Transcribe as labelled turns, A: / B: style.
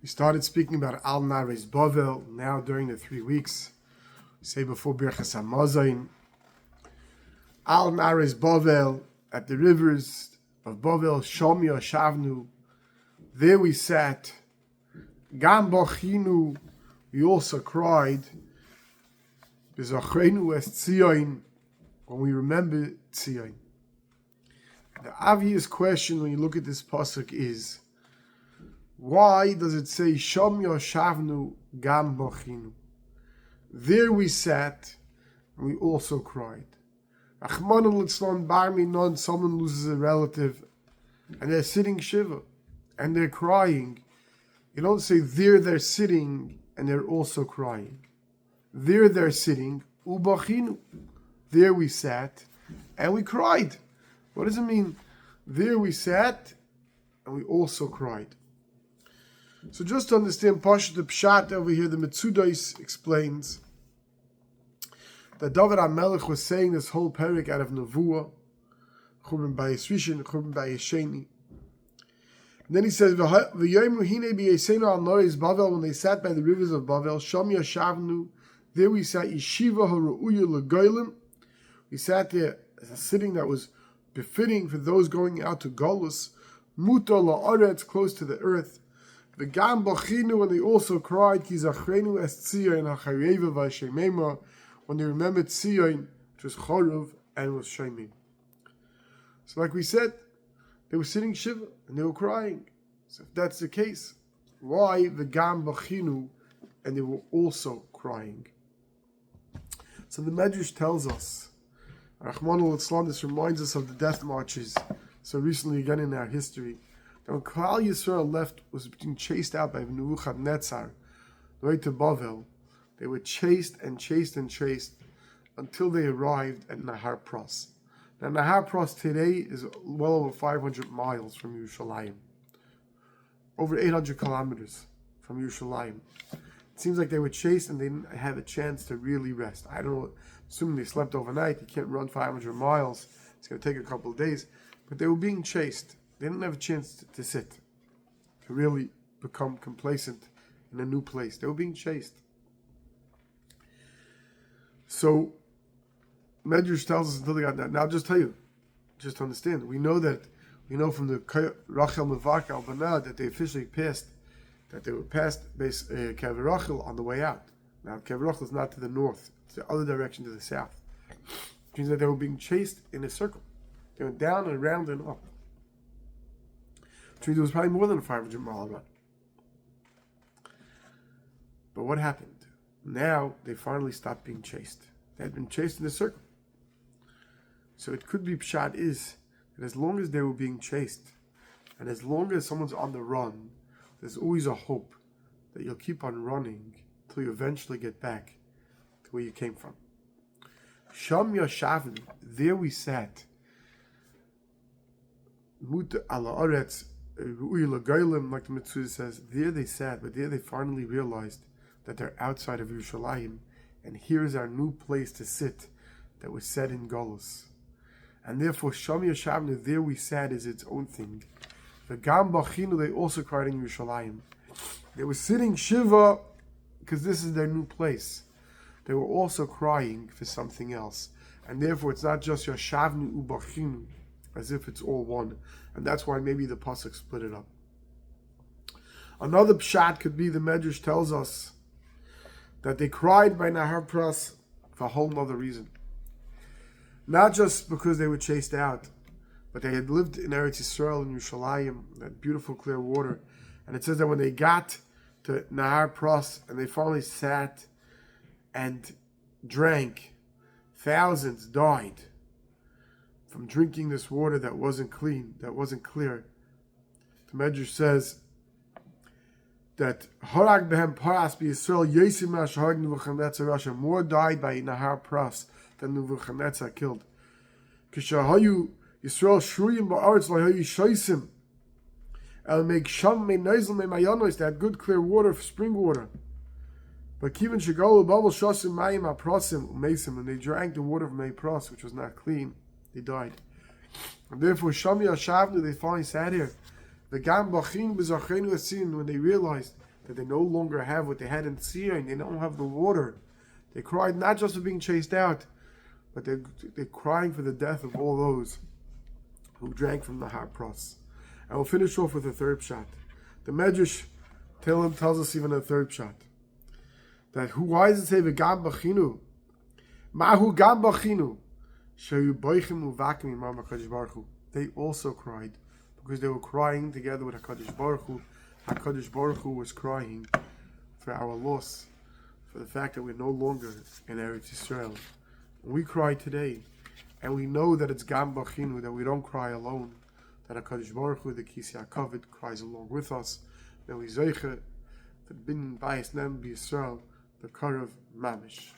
A: We started speaking about Al Nares Bavel now during the 3 weeks. We say before Bרכת Hamazon. Al Nares Bavel, at the rivers of Bavel, Yeshbnu. There we sat. Gam בכינו, we also cried. Bezachenu es Tzion, when we remember Tzion. The obvious question when you look at this pasuk is, why does it say Yeshbnu Gam בכינו? There we sat and we also cried. Rachmana litzlan bar minan, someone loses a relative and they're sitting shiva and they're crying. You don't say there they're sitting and they're also crying. There they're sitting, ubachinu. There we sat and we cried. What does it mean? There we sat and we also cried. So just to understand Pashat the Pshat over here, the Metzudos explains that David HaMelech was saying this whole parak out of Nevuah, Churban Bayis Rishon, Churban Bayis Sheni. And then he says, "V'yomu hine b'yesenu al Nares Bavel," when they sat by the rivers of Bavel, Sham Yeshbnu, there we sat yeshiva haru'uya l'goyim. We sat there as a sitting that was befitting for those going out to Golus, Muta la'aretz, close to the earth. V'gam בכינו, and they also cried, Ki zachrenu es Tzion ha'chareva v'shemema, when they remembered Tzion, which was Choruv and was Shemim. So like we said, they were sitting shiva and they were crying. So if that's the case, why V'gam בכינו, and they were also crying? So the Medrash tells us, Rachmana litzlan, this reminds us of the death marches so recently again in our history. That when Klal Yisrael was being chased out by Nebuchadnezzar, the way to Bavel, they were chased and chased and chased until they arrived at Nahar. Now Nahar today is well over 500 miles from Yerushalayim, over 800 kilometers from Yerushalayim. It seems like they were chased and they didn't have a chance to really rest. I don't know, assuming they slept overnight, you can't run 500 miles, it's going to take a couple of days, but they were being chased. They didn't have a chance to sit, to really become complacent in a new place. They were being chased. So, Medrash tells us until they got that. Now, I'll just tell you, just to understand, we know from the Rachel Mevaka al Banah that they officially passed, that they were past Kever Rachel on the way out. Now, Kever Rachel is not to the north, it's the other direction to the south. Which means that they were being chased in a circle. They went down and around and up. Which means it was probably more than a 500 mile run. But what happened? Now they finally stopped being chased. They had been chased in a circle. So it could be Pshat is that as long as they were being chased, and as long as someone's on the run, there's always a hope that you'll keep on running until you eventually get back to where you came from. Sham Yeshbnu, there we sat. Mut ala aretz, like the Mitzvah says, there they sat, but there they finally realized that they're outside of Yerushalayim, and here's our new place to sit that was set in Golus. And therefore, Sham Yeshbnu, there we sat, is its own thing. The Gam בכינו, they also cried in Yerushalayim. They were sitting Shiva because this is their new place. They were also crying for something else. And therefore, it's not just Yeshbnu uBechinu, as if it's all one. And that's why maybe the pasuk split it up. Another pshat could be the Medrash tells us that they cried by Nahar Pras for a whole other reason. Not just because they were chased out, but they had lived in Eretz Yisrael in Yerushalayim, that beautiful clear water. And it says that when they got to Nahar Pras and they finally sat and drank, thousands died from drinking this water that wasn't clean, that wasn't clear. The Medrash says that Harag behem paras b'Yisrael Yesim Harag Nebuchadnezzar Rasha, more died by Nahar Pras than Nebuchadnezzar killed. Kishahayu Yisrael Shruyim ba'aretz lahayu shoisim el make sham me nezel me mayanos, they had good clear water, spring water. But Kivin Shagol Babel Shosim Mayim Aprasim Umesim, and they drank the water from Pras, which was not clean, they died. And therefore Sham Yeshbnu, they finally sat here. The Gam Bechin B'Zachenu Asin, when they realized that they no longer have what they had in Zion. They don't have the water. They cried not just for being chased out, but they're crying for the death of all those who drank from the Harpros. And we'll finish off with a third shot. The Medrash tells us even a third shot. That why does it say v'gam b'chinu? Mahu gam b'chinu. Shehu boichim uvakim imam HaKadosh Baruch Hu. They also cried because they were crying together with HaKadosh Baruch Hu. HaKadosh Baruch Hu was crying for our loss, for the fact that we're no longer in Eretz Yisrael. We cry today, and we know that it's gam b'chinu, that we don't cry alone, that HaKadosh Baruch Hu, the Kisya Kavod, cries along with us. That we zeiche, the Bentching Bites, the Karav Mamish.